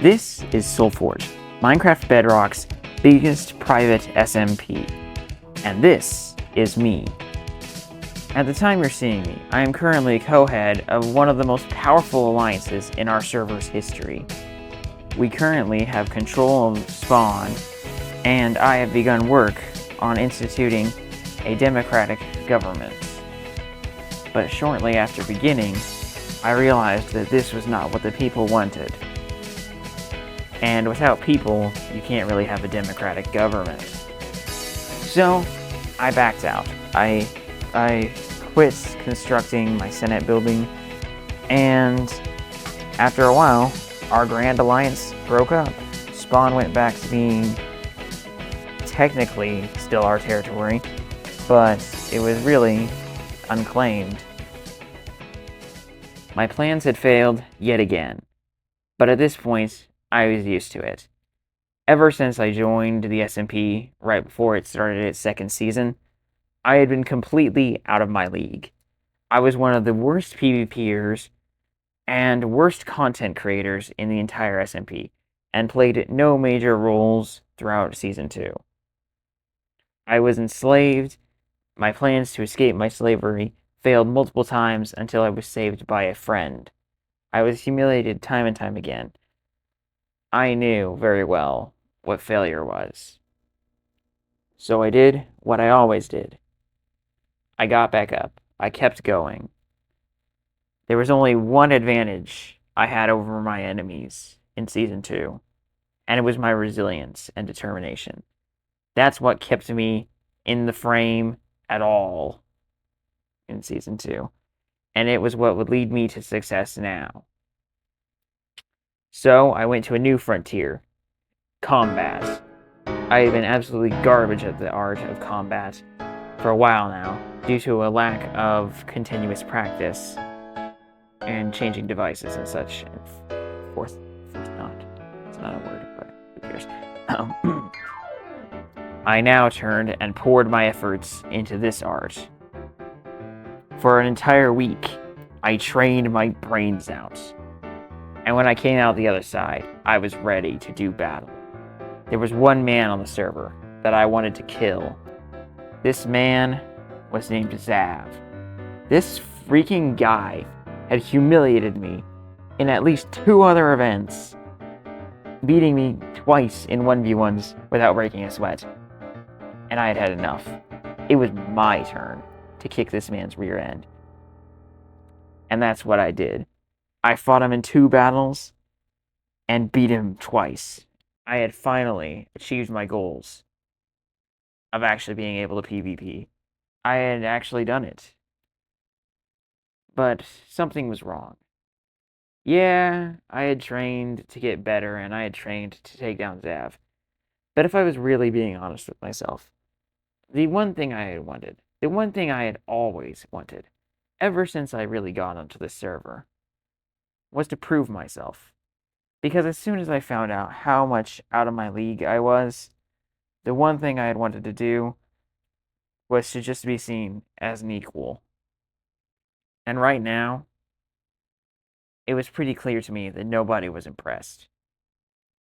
This is Soulforge, Minecraft Bedrock's biggest private SMP, and this is me. At the time you're seeing me, I am currently co-head of one of the most powerful alliances in our server's history. We currently have control of Spawn, and I have begun work on instituting a democratic government. But shortly after beginning, I realized that this was not what the people wanted. And without people, you can't really have a democratic government. So, I backed out. I quit constructing my Senate building, and after a while, our Grand Alliance broke up. Spawn went back to being technically still our territory, but it was really unclaimed. My plans had failed yet again, but at this point, I was used to it. Ever since I joined the SMP right before it started its second season, I had been completely out of my league. I was one of the worst PvPers and worst content creators in the entire SMP, and played no major roles throughout Season 2. I was enslaved. My plans to escape my slavery failed multiple times until I was saved by a friend. I was humiliated time and time again. I knew very well what failure was. So I did what I always did. I got back up. I kept going. There was only one advantage I had over my enemies in Season 2, and it was my resilience and determination. That's what kept me in the frame at all in Season 2, and it was what would lead me to success now. So I went to a new frontier, combat. I have been absolutely garbage at the art of combat for a while now, due to a lack of continuous practice and changing devices and such. Fourth not. It's not a word, but who cares? I now turned and poured my efforts into this art. For an entire week, I trained my brains out. And when I came out the other side, I was ready to do battle. There was one man on the server that I wanted to kill. This man was named Zav. This freaking guy had humiliated me in at least 2 other events, beating me twice in 1v1s without breaking a sweat. And I had had enough. It was my turn to kick this man's rear end. And that's what I did. I fought him in 2 battles and beat him twice. I had finally achieved my goals of actually being able to PvP. I had actually done it. But something was wrong. Yeah, I had trained to get better, and I had trained to take down Zav. But if I was really being honest with myself, the one thing I had wanted, the one thing I had always wanted, ever since I really got onto this server, was to prove myself. Because as soon as I found out how much out of my league I was, the one thing I had wanted to do was to just be seen as an equal. And right now, it was pretty clear to me that nobody was impressed.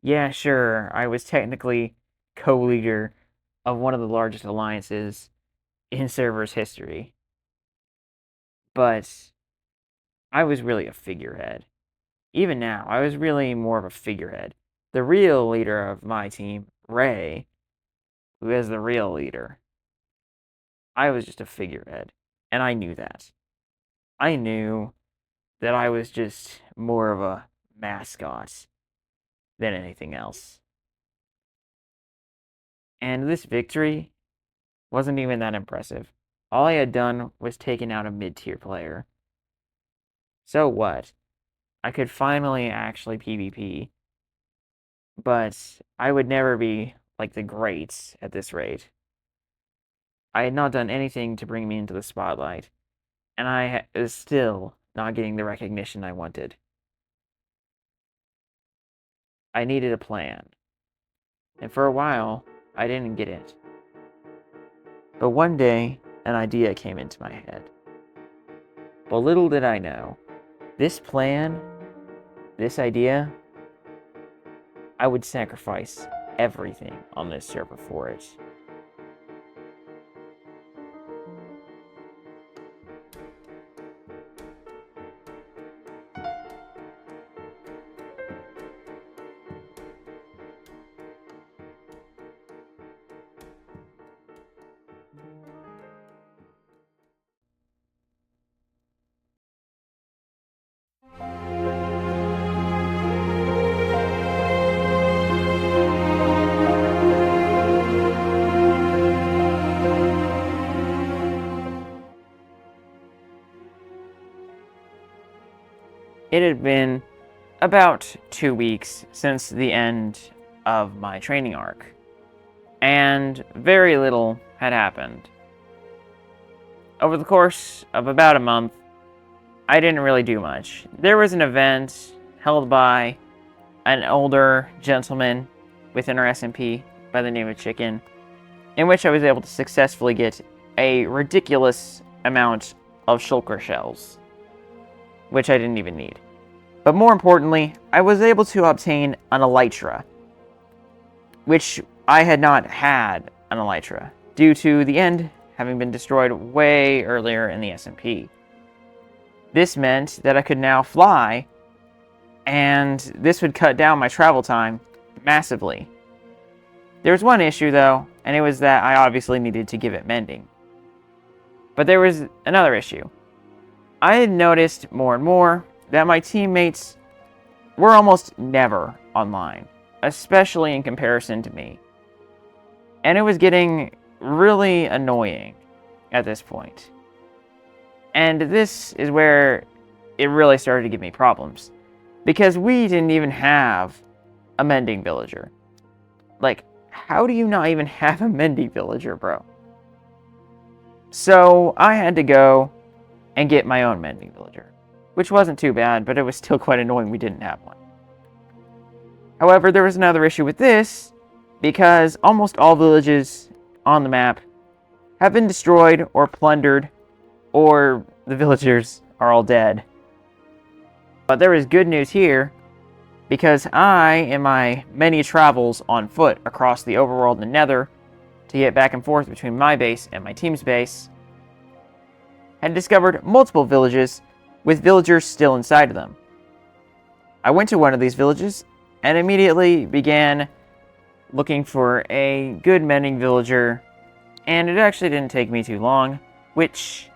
Yeah, sure, I was technically co-leader of one of the largest alliances in server's history, but I was really a figurehead. Even now, I was really more of a figurehead. The real leader of my team, Ray, who is the real leader, I was just a figurehead, and I knew that. I knew that I was just more of a mascot than anything else. And this victory wasn't even that impressive. All I had done was taken out a mid-tier player. So what? I could finally actually PvP, but I would never be like the greats at this rate. I had not done anything to bring me into the spotlight, and I was still not getting the recognition I wanted. I needed a plan, and for a while, I didn't get it. But one day, an idea came into my head. But little did I know, this plan, this idea, I would sacrifice everything on this server for it. It had been about 2 weeks since the end of my training arc, and very little had happened. Over the course of about a month, I didn't really do much. There was an event held by an older gentleman within our SMP by the name of Chicken, in which I was able to successfully get a ridiculous amount of shulker shells, which I didn't even need. But more importantly, I was able to obtain an elytra, which I had not had an elytra, due to the end having been destroyed way earlier in the SMP. This meant that I could now fly, and this would cut down my travel time massively. There was one issue though, and it was that I obviously needed to give it mending. But there was another issue. I had noticed more and more that my teammates were almost never online, especially in comparison to me. And it was getting really annoying at this point. And this is where it really started to give me problems, because we didn't even have a mending villager. Like, how do you not even have a mending villager, bro? So I had to go and get my own mending villager, which wasn't too bad, but it was still quite annoying we didn't have one. However, there was another issue with this, because almost all villages on the map have been destroyed or plundered, or the villagers are all dead. But there is good news here, because I, in my many travels on foot across the overworld and nether to get back and forth between my base and my team's base, had discovered multiple villages with villagers still inside of them. I went to one of these villages and immediately began looking for a good mending villager, and it actually didn't take me too long, which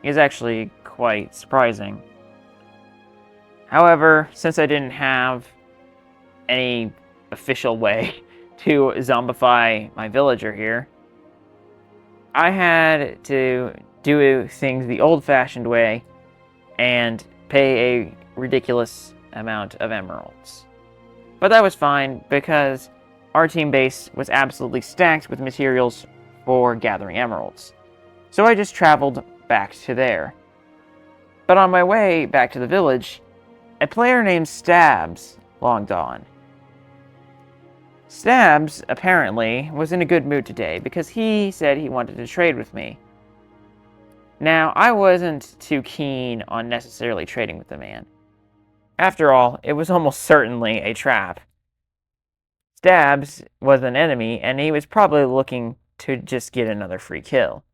is actually quite surprising. However, since I didn't have any official way to zombify my villager here, I had to do things the old-fashioned way and pay a ridiculous amount of emeralds. But that was fine, because our team base was absolutely stacked with materials for gathering emeralds. So I just traveled back to there. But on my way back to the village, a player named Stabs logged on. Stabs, apparently, was in a good mood today, because he said he wanted to trade with me. Now, I wasn't too keen on necessarily trading with the man. After all, it was almost certainly a trap. Stabs was an enemy, and he was probably looking to just get another free kill.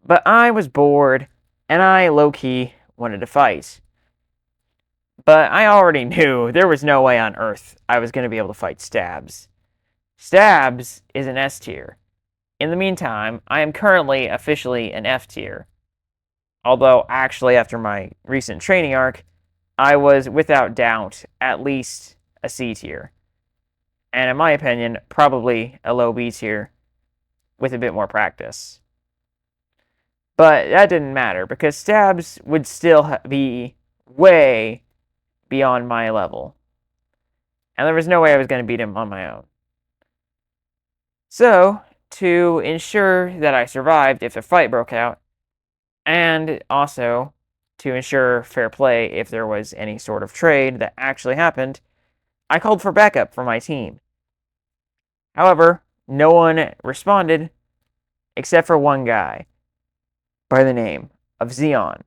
But I was bored, and I low-key wanted to fight. But I already knew there was no way on Earth I was going to be able to fight Stabs. Stabs is an S tier. In the meantime, I am currently officially an F tier. Although, actually, after my recent training arc, I was, without doubt, at least a C tier. And in my opinion, probably a low B tier with a bit more practice. But that didn't matter, because Stabs would still be way beyond my level. And there was no way I was going to beat him on my own. So, to ensure that I survived if a fight broke out, and also to ensure fair play if there was any sort of trade that actually happened, I called for backup for my team. However, no one responded except for one guy by the name of Xeon.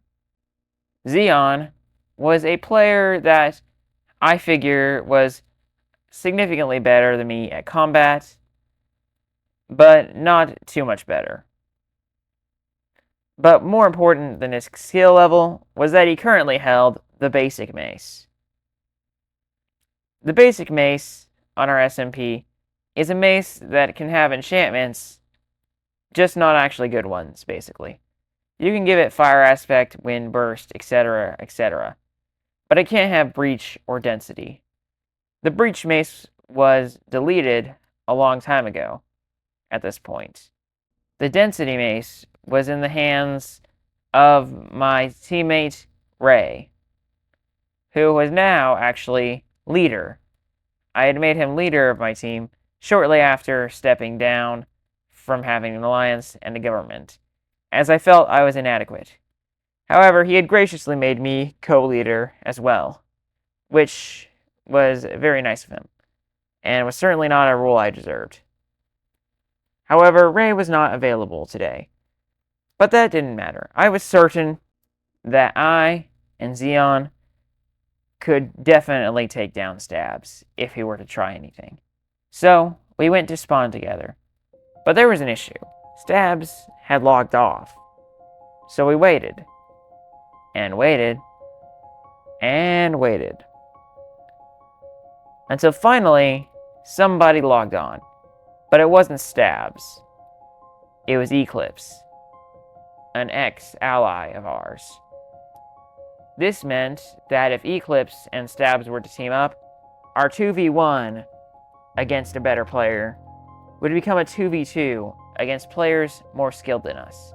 Xeon was a player that I figure was significantly better than me at combat, but not too much better. But more important than his skill level was that he currently held the basic mace. The basic mace on our SMP is a mace that can have enchantments, just not actually good ones, basically. You can give it fire aspect, wind burst, etc., etc., but it can't have breach or density. The breach mace was deleted a long time ago at this point. The density mace was in the hands of my teammate Ray, who was now actually leader. I had made him leader of my team shortly after stepping down from having an alliance and a government, as I felt I was inadequate. However, he had graciously made me co-leader as well, which was very nice of him, and was certainly not a role I deserved. However, Ray was not available today, but that didn't matter. I was certain that I and Xeon could definitely take down Stabs if he were to try anything. So, we went to spawn together. But there was an issue. Stabs had logged off. So we waited. And waited. And waited. Until finally, somebody logged on. But it wasn't Stabs. It was Eclipse, an ex-ally of ours. This meant that if Eclipse and Stabs were to team up, our 2v1 against a better player would become a 2v2 against players more skilled than us.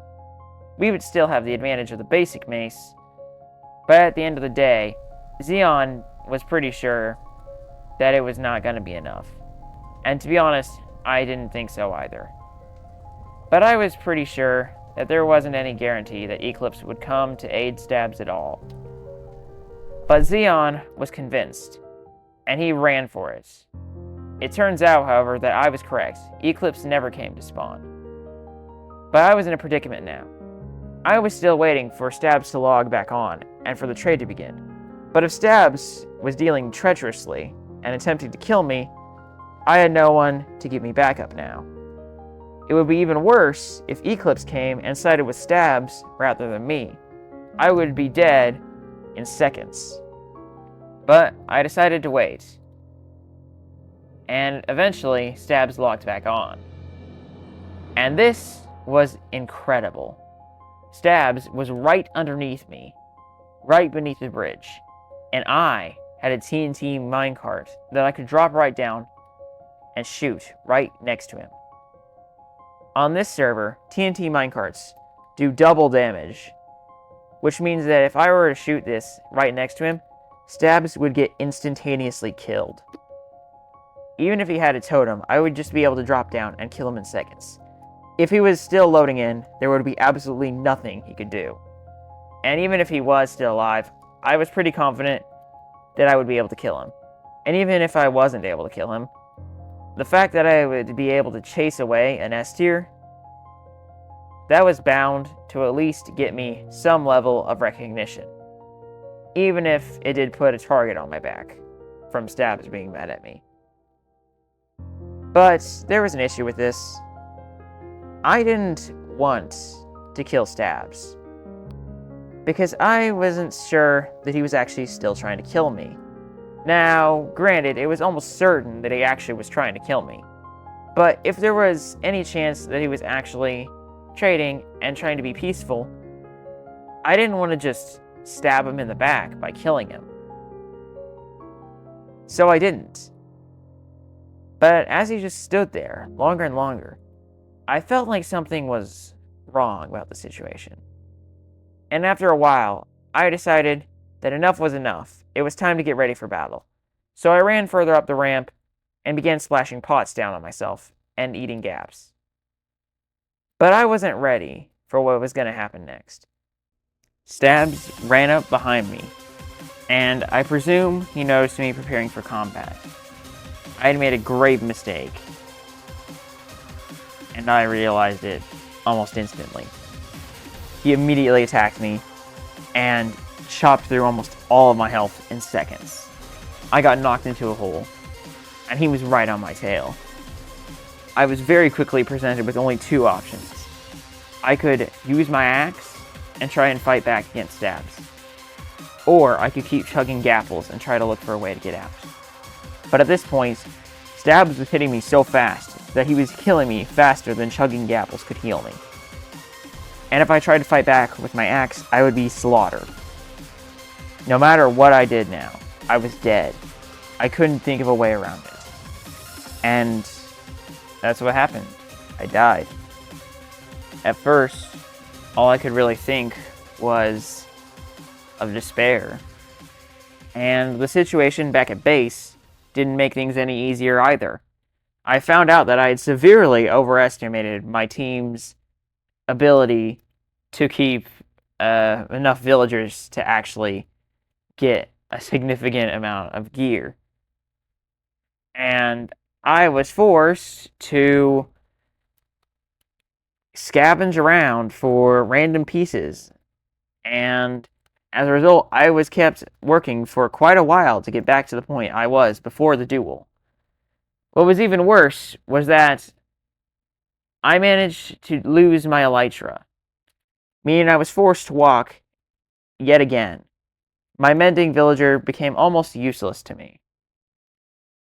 We would still have the advantage of the basic mace, but at the end of the day, Xeon was pretty sure that it was not going to be enough. And to be honest, I didn't think so either. But I was pretty sure that there wasn't any guarantee that Eclipse would come to aid Stabs at all. But Xeon was convinced, and he ran for it. It turns out, however, that I was correct. Eclipse never came to spawn. But I was in a predicament now. I was still waiting for Stabs to log back on, and for the trade to begin. But if Stabs was dealing treacherously and attempting to kill me, I had no one to give me backup now. It would be even worse if Eclipse came and sided with Stabs rather than me. I would be dead in seconds. But I decided to wait. And eventually, Stabs logged back on. And this was incredible. Stabs was right underneath me, right beneath the bridge, and I had a TNT minecart that I could drop right down and shoot right next to him. On this server, TNT minecarts do double damage, which means that if I were to shoot this right next to him, Stabs would get instantaneously killed. Even if he had a totem, I would just be able to drop down and kill him in seconds. If he was still loading in, there would be absolutely nothing he could do. And even if he was still alive, I was pretty confident that I would be able to kill him. And even if I wasn't able to kill him, the fact that I would be able to chase away an S tier, that was bound to at least get me some level of recognition. Even if it did put a target on my back from Stabs being mad at me. But there was an issue with this. I didn't want to kill Stabs, because I wasn't sure that he was actually still trying to kill me. Now, granted, it was almost certain that he actually was trying to kill me. But if there was any chance that he was actually trading and trying to be peaceful, I didn't want to just stab him in the back by killing him. So I didn't. But as he just stood there, longer and longer, I felt like something was wrong about the situation. And after a while, I decided that enough was enough. It was time to get ready for battle. So I ran further up the ramp and began splashing pots down on myself and eating gaps. But I wasn't ready for what was going to happen next. Stabs ran up behind me, and I presume he noticed me preparing for combat. I had made a grave mistake, and I realized it almost instantly. He immediately attacked me and chopped through almost all of my health in seconds. I got knocked into a hole, and he was right on my tail. I was very quickly presented with only two options. I could use my axe and try and fight back against stabs, or I could keep chugging gapples and try to look for a way to get out. But at this point, stabs was hitting me so fast that he was killing me faster than chugging gapples could heal me. And if I tried to fight back with my axe, I would be slaughtered. No matter what I did now, I was dead. I couldn't think of a way around it. And that's what happened. I died. At first, all I could really think was of despair. And the situation back at base didn't make things any easier either. I found out that I had severely overestimated my team's ability to keep enough villagers to actually get a significant amount of gear. And I was forced to scavenge around for random pieces. And as a result, I was kept working for quite a while to get back to the point I was before the duel. What was even worse was that I managed to lose my elytra, meaning I was forced to walk yet again. My mending villager became almost useless to me.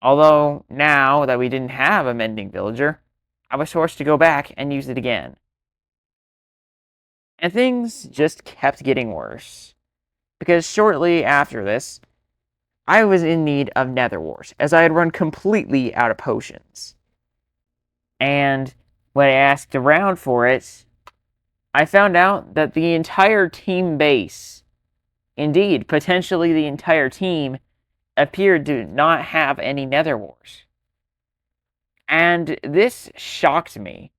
Although, now that we didn't have a mending villager, I was forced to go back and use it again. And things just kept getting worse, because shortly after this, I was in need of nether wart, as I had run completely out of potions. And when I asked around for it, I found out that the entire team base, indeed, potentially the entire team, appeared to not have any nether wart. And this shocked me.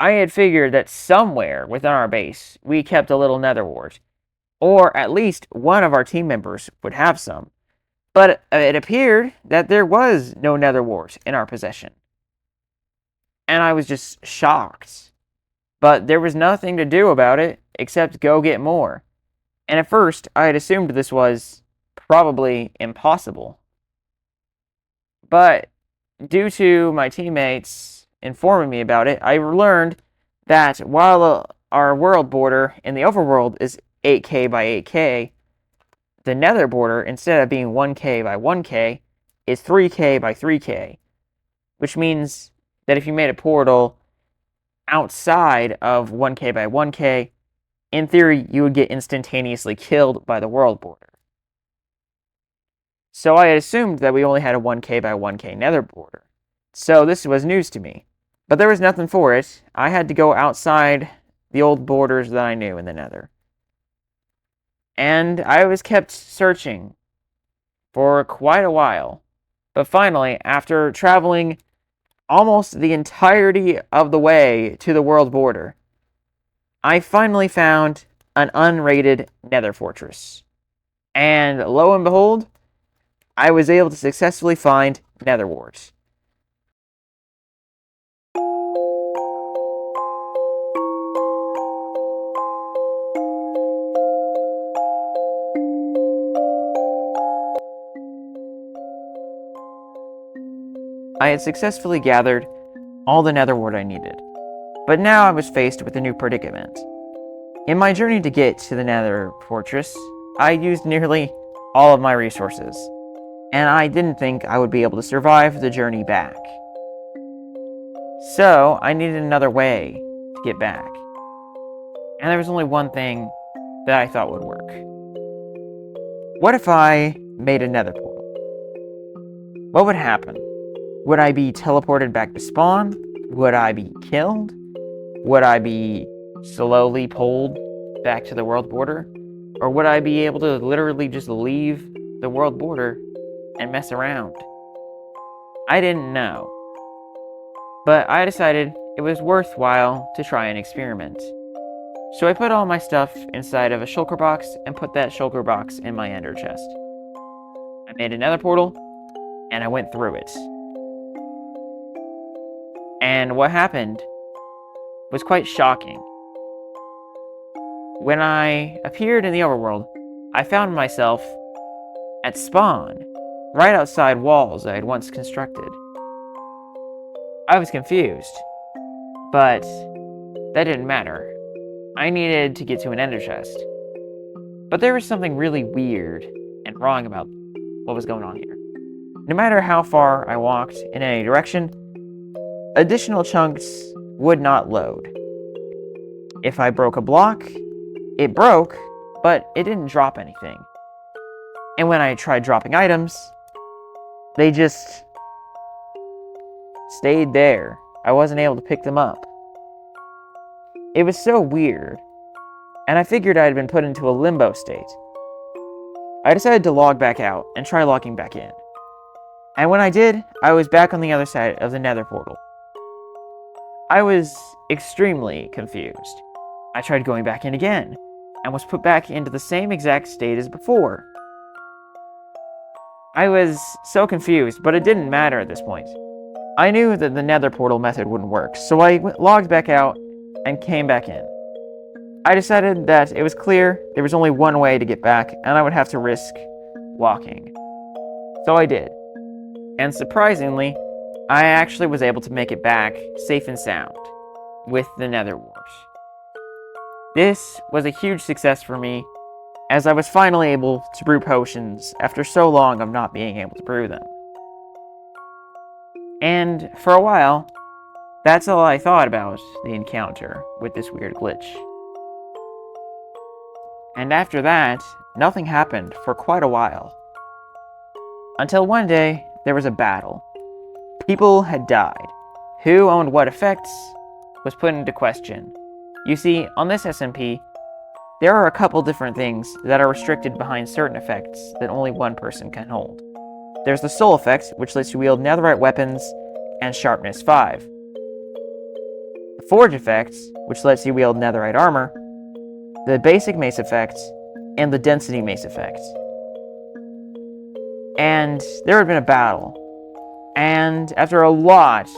I had figured that somewhere within our base, we kept a little nether wart, or at least one of our team members would have some. But it appeared that there was no nether wart in our possession. And I was just shocked. But there was nothing to do about it except go get more. And at first, I had assumed this was probably impossible. But due to my teammates informing me about it, I learned that while our world border in the overworld is 8k by 8k, the nether border, instead of being 1k by 1k, is 3k by 3k. Which means that if you made a portal outside of 1k by 1k, in theory, you would get instantaneously killed by the world border. So I had assumed that we only had a 1k by 1k nether border. So this was news to me. But there was nothing for it. I had to go outside the old borders that I knew in the nether. And I was kept searching for quite a while. But finally, after traveling almost the entirety of the way to the world border, I finally found an unrated nether fortress. And lo and behold, I was able to successfully find nether wart. I had successfully gathered all the nether wart I needed, but now I was faced with a new predicament. In my journey to get to the nether fortress, I used nearly all of my resources, and I didn't think I would be able to survive the journey back. So I needed another way to get back, and there was only one thing that I thought would work. What if I made a nether portal? What would happen? Would I be teleported back to spawn? Would I be killed? Would I be slowly pulled back to the world border? Or would I be able to literally just leave the world border and mess around? I didn't know. But I decided it was worthwhile to try an experiment. So I put all my stuff inside of a shulker box and put that shulker box in my ender chest. I made another portal, and I went through it. And what happened was quite shocking. When I appeared in the overworld, I found myself at spawn right outside walls I had once constructed. I was confused, but that didn't matter. I needed to get to an ender chest. But there was something really weird and wrong about what was going on here. No matter how far I walked in any direction, additional chunks would not load. If I broke a block, it broke, but it didn't drop anything. And when I tried dropping items, they just stayed there. I wasn't able to pick them up. It was so weird, and I figured I had been put into a limbo state. I decided to log back out and try logging back in. And when I did, I was back on the other side of the nether portal. I was extremely confused. I tried going back in again, and was put back into the same exact state as before. I was so confused, but it didn't matter at this point. I knew that the nether portal method wouldn't work, so I logged back out and came back in. I decided that it was clear there was only one way to get back, and I would have to risk walking. So I did. And surprisingly, I actually was able to make it back safe and sound with the nether wart. This was a huge success for me, as I was finally able to brew potions after so long of not being able to brew them. And for a while, that's all I thought about the encounter with this weird glitch. And after that, nothing happened for quite a while. Until one day, there was a battle. People had died. Who owned what effects was put into question. You see, on this SMP, there are a couple different things that are restricted behind certain effects that only one person can hold. There's the soul effect, which lets you wield netherite weapons and sharpness 5. The forge effect, which lets you wield netherite armor. The basic mace effect, and the density mace effect. And there had been a battle. And after a lot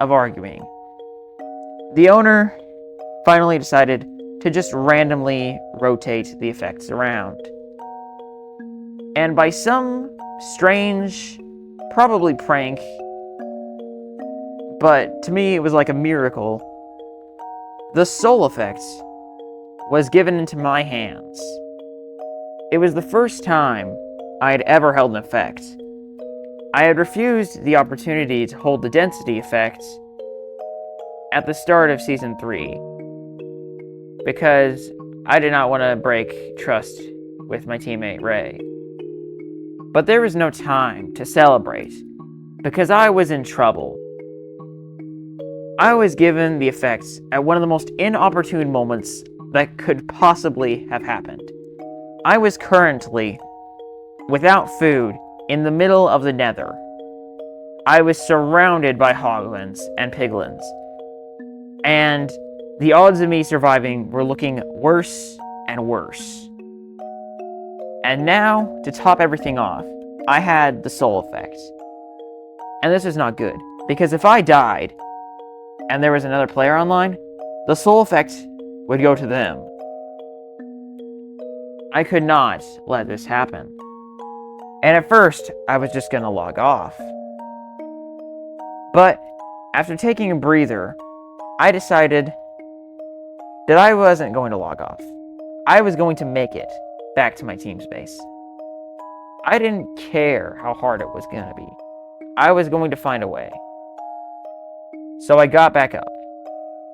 of arguing, the owner finally decided to just randomly rotate the effects around. And by some strange, probably prank, but to me it was like a miracle, the soul effect was given into my hands. It was the first time I had ever held an effect. I had refused the opportunity to hold the density effect at the start of Season 3, because I did not want to break trust with my teammate Ray. But there was no time to celebrate, because I was in trouble. I was given the effects at one of the most inopportune moments that could possibly have happened. I was currently without food in the middle of the nether. I was surrounded by hoglins and piglins, and the odds of me surviving were looking worse and worse. And now, to top everything off, I had the soul effect. And this is not good, because if I died, and there was another player online, the soul effect would go to them. I could not let this happen. And at first, I was just gonna log off. But after taking a breather, I decided that I wasn't going to log off. I was going to make it back to my team's base. I didn't care how hard it was gonna be. I was going to find a way. So I got back up,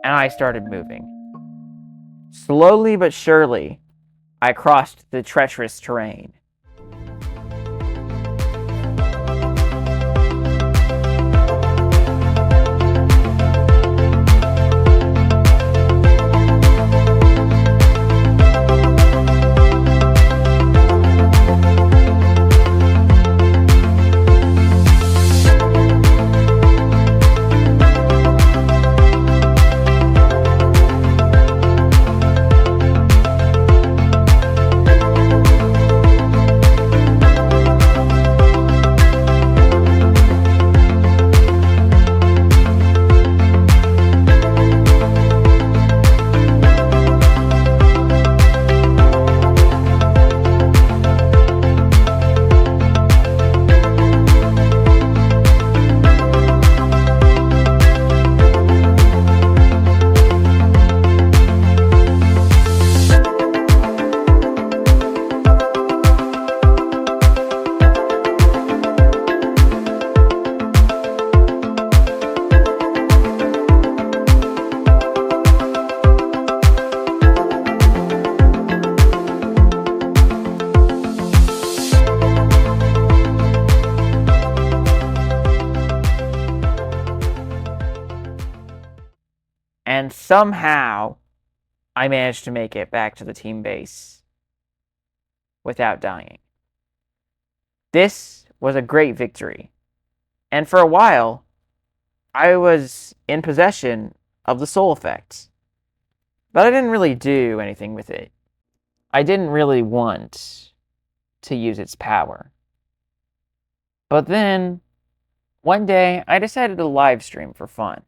and I started moving. Slowly but surely, I crossed the treacherous terrain. And somehow, I managed to make it back to the team base without dying. This was a great victory. And for a while, I was in possession of the soul effect. But I didn't really do anything with it. I didn't really want to use its power. But then, one day, I decided to live stream for fun.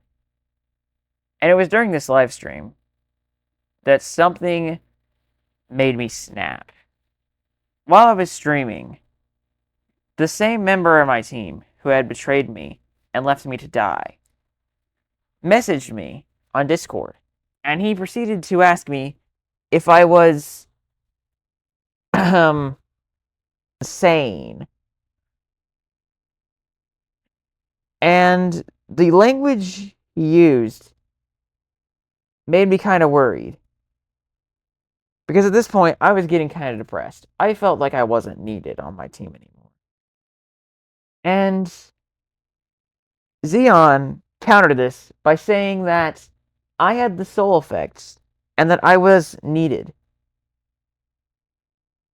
And it was during this live stream that something made me snap. While I was streaming, the same member of my team who had betrayed me and left me to die messaged me on Discord, and he proceeded to ask me if I was sane. And the language he used made me kind of worried. Because at this point, I was getting kind of depressed. I felt like I wasn't needed on my team anymore. And Xeon countered this by saying that I had the soul effects and that I was needed.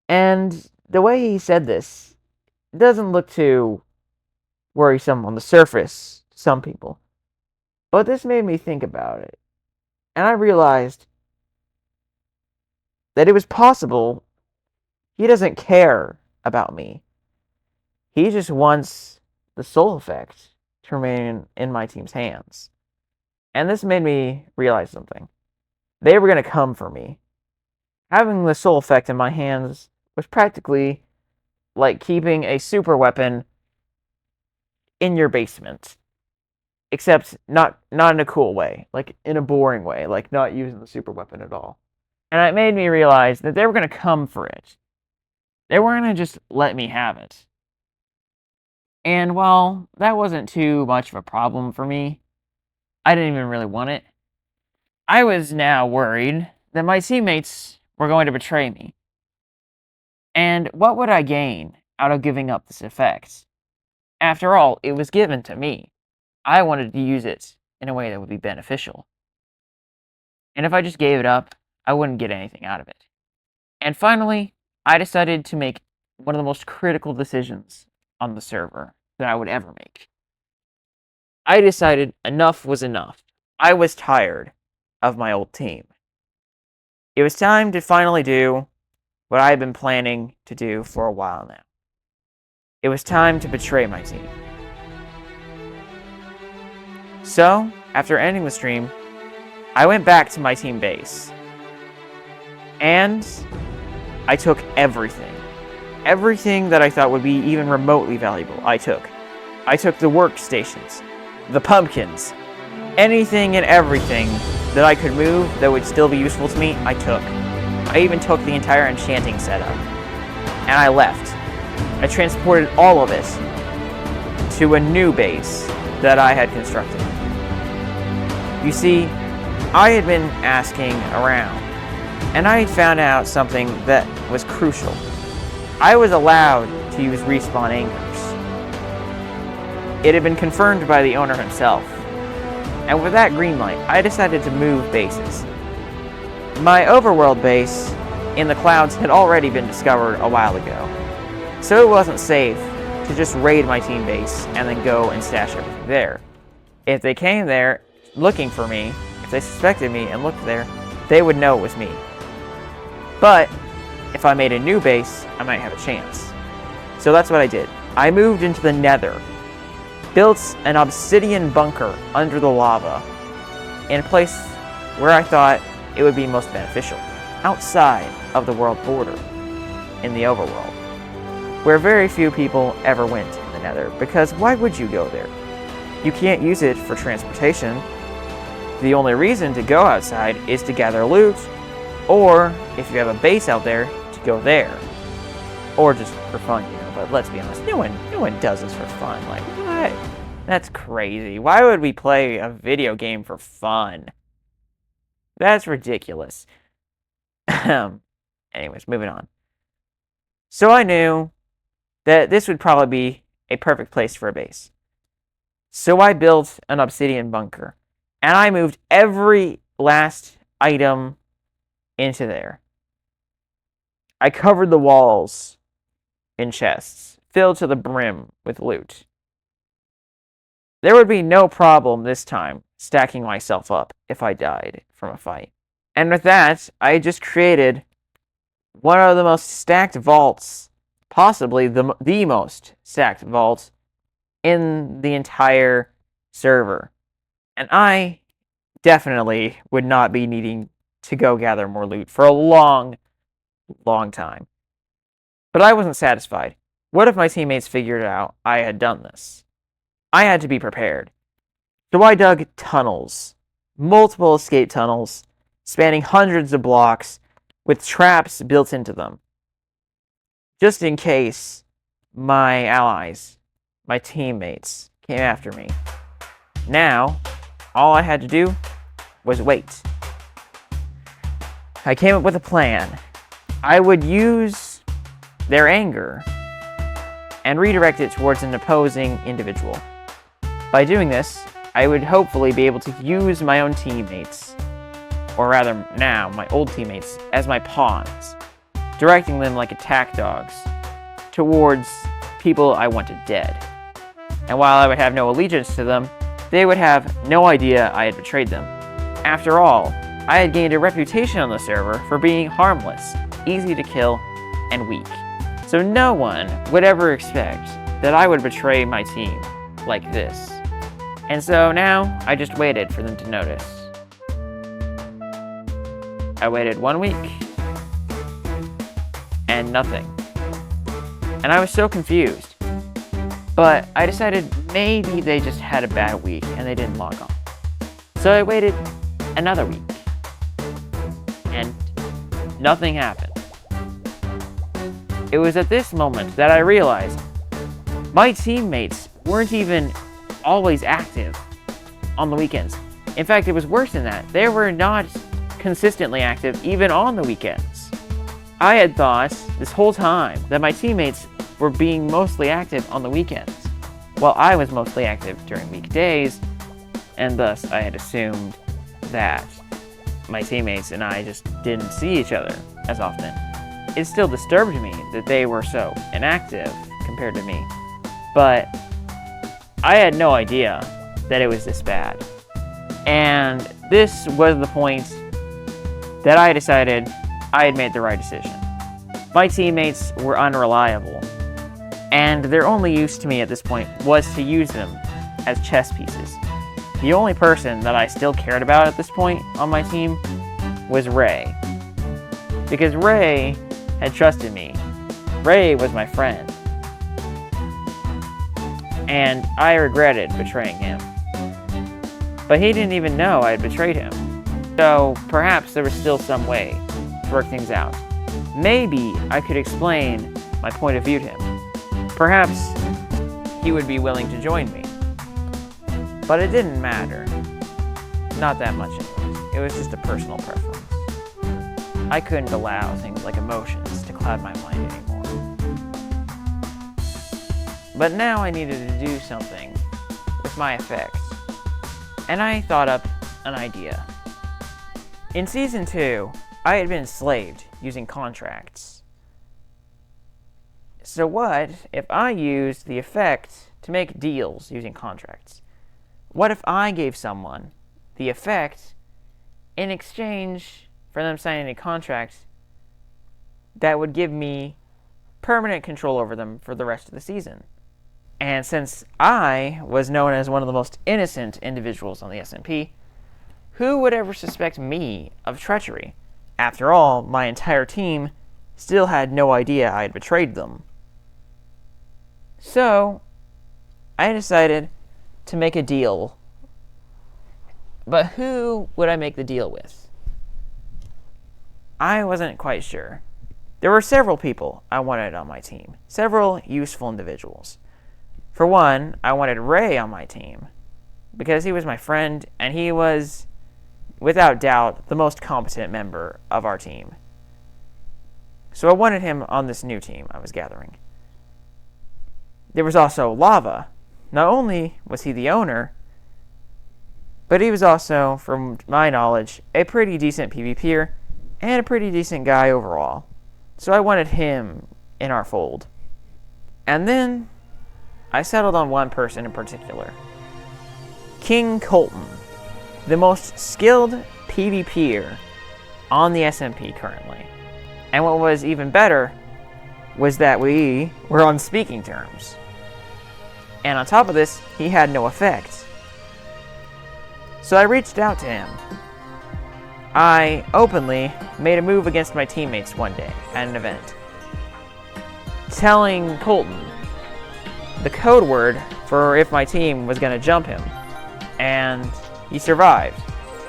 And the way he said this doesn't look too worrisome on the surface to some people. But this made me think about it. And I realized that it was possible he doesn't care about me. He just wants the soul effect to remain in my team's hands. And this made me realize something. They were going to come for me. Having the soul effect in my hands was practically like keeping a super weapon in your basement. Except not in a cool way, like in a boring way, like not using the super weapon at all. And it made me realize that they were going to come for it. They weren't going to just let me have it. And while that wasn't too much of a problem for me, I didn't even really want it. I was now worried that my teammates were going to betray me. And what would I gain out of giving up this effect? After all, it was given to me. I wanted to use it in a way that would be beneficial. And if I just gave it up, I wouldn't get anything out of it. And finally, I decided to make one of the most critical decisions on the server that I would ever make. I decided enough was enough. I was tired of my old team. It was time to finally do what I had been planning to do for a while now. It was time to betray my team. So, after ending the stream, I went back to my team base. And I took everything. Everything that I thought would be even remotely valuable, I took. I took the workstations, the pumpkins, anything and everything that I could move that would still be useful to me, I took. I even took the entire enchanting setup. And I left. I transported all of it to a new base that I had constructed. You see, I had been asking around, and I had found out something that was crucial. I was allowed to use respawn anchors. It had been confirmed by the owner himself. And with that green light, I decided to move bases. My overworld base in the clouds had already been discovered a while ago, so it wasn't safe to just raid my team base and then go and stash everything there. If they came there looking for me, if they suspected me and looked there, they would know it was me. But if I made a new base, I might have a chance. So that's what I did. I moved into the Nether, built an obsidian bunker under the lava, in a place where I thought it would be most beneficial, outside of the world border, in the overworld, where very few people ever went in the Nether, because why would you go there? You can't use it for transportation. The only reason to go outside is to gather loot, or if you have a base out there, to go there. Or just for fun, you know, but let's be honest, no one does this for fun. Like, what? That's crazy. Why would we play a video game for fun? That's ridiculous. Anyways, moving on. So I knew that this would probably be a perfect place for a base. So I built an obsidian bunker, and I moved every last item into there. I covered the walls in chests, filled to the brim with loot. There would be no problem this time stacking myself up if I died from a fight. And with that, I just created one of the most stacked vaults, possibly the most stacked vault in the entire server. And I definitely would not be needing to go gather more loot for a long time. But I wasn't satisfied. What if my teammates figured out I had done this? I had to be prepared. So I dug tunnels, multiple escape tunnels, spanning hundreds of blocks, with traps built into them, just in case my allies, my teammates, came after me. Now, all I had to do was wait. I came up with a plan. I would use their anger and redirect it towards an opposing individual. By doing this, I would hopefully be able to use my own teammates, or rather now, my old teammates, as my pawns, directing them like attack dogs towards people I wanted dead. And while I would have no allegiance to them, they would have no idea I had betrayed them. After all, I had gained a reputation on the server for being harmless, easy to kill, and weak. So no one would ever expect that I would betray my team like this. And so now, I just waited for them to notice. I waited 1 week, and nothing. And I was so confused. But I decided maybe they just had a bad week and they didn't log on. So I waited another week, and nothing happened. It was at this moment that I realized my teammates weren't even always active on the weekends. In fact, it was worse than that. They were not consistently active even on the weekends. I had thought this whole time that my teammates were being mostly active on the weekends, while I was mostly active during weekdays, and thus I had assumed that my teammates and I just didn't see each other as often. It still disturbed me that they were so inactive compared to me, but I had no idea that it was this bad. And this was the point that I decided I had made the right decision. My teammates were unreliable, and their only use to me at this point was to use them as chess pieces. The only person that I still cared about at this point on my team was Ray, because Ray had trusted me. Ray was my friend, and I regretted betraying him. But he didn't even know I had betrayed him, so perhaps there was still some way to work things out. Maybe I could explain my point of view to him. Perhaps he would be willing to join me. But it didn't matter. Not that much anyways. It was just a personal preference. I couldn't allow things like emotions to cloud my mind anymore. But now I needed to do something with my effects. And I thought up an idea. In Season 2, I had been enslaved using contracts. So what if I used the effect to make deals using contracts? What if I gave someone the effect in exchange for them signing a contract that would give me permanent control over them for the rest of the season? And since I was known as one of the most innocent individuals on the SMP, who would ever suspect me of treachery? After all, my entire team still had no idea I had betrayed them. So, I decided to make a deal. But who would I make the deal with? I wasn't quite sure. There were several people I wanted on my team, several useful individuals. For one, I wanted Ray on my team, because he was my friend, and he was, without doubt, the most competent member of our team. So I wanted him on this new team I was gathering. There was also Lava. Not only was he the owner, But he was also, from my knowledge, a pretty decent PvPer and a pretty decent guy overall. So I wanted him in our fold. And then I settled on one person in particular. King Colton, the most skilled PvPer on the SMP currently. And what was even better was that we were on speaking terms. And on top of this, he had no effect. So I reached out to him. I openly made a move against my teammates one day at an event, telling Colton the code word for if my team was going to jump him, and he survived.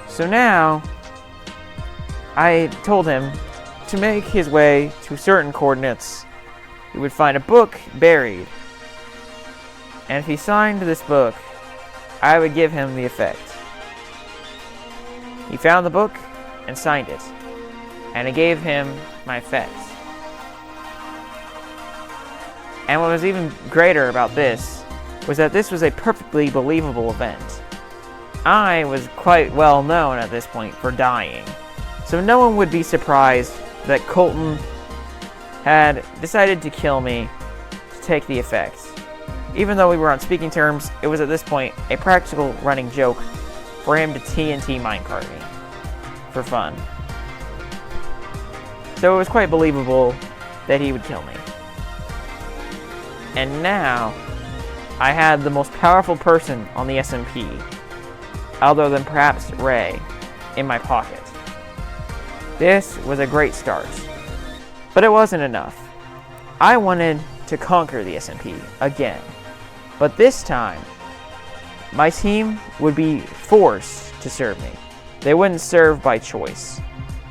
So now, I told him to make his way to certain coordinates. He would find a book buried, and if he signed this book, I would give him the effect. He found the book and signed it, and it gave him my effect. And what was even greater about this was that this was a perfectly believable event. I was quite well known at this point for dying, so no one would be surprised that Colton had decided to kill me to take the effect. Even though we were on speaking terms, it was at this point a practical running joke for him to TNT minecart me for fun. So it was quite believable that he would kill me. And now, I had the most powerful person on the SMP, other than perhaps Ray, in my pocket. This was a great start, but it wasn't enough. I wanted to conquer the SMP again, but this time, my team would be forced to serve me. They wouldn't serve by choice,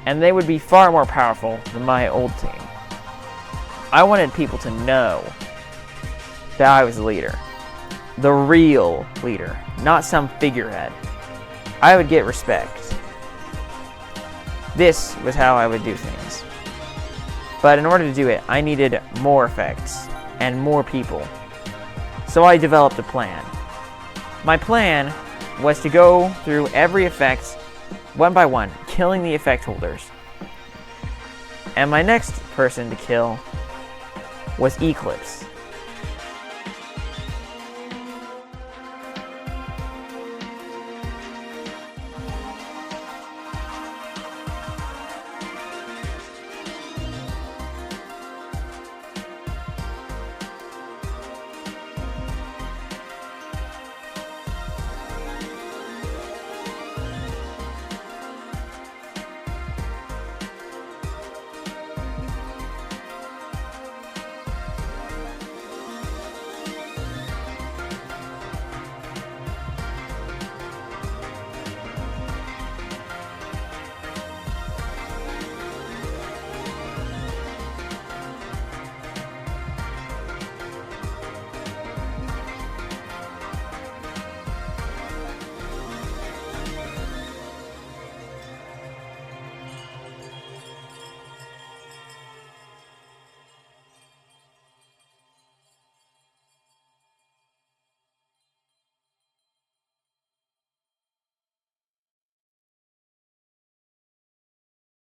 and they would be far more powerful than my old team. I wanted people to know that I was the leader. The real leader, not some figurehead. I would get respect. This was how I would do things. But in order to do it, I needed more effects and more people. So I developed a plan. My plan was to go through every effect one by one, killing the effect holders. And my next person to kill was Eclipse.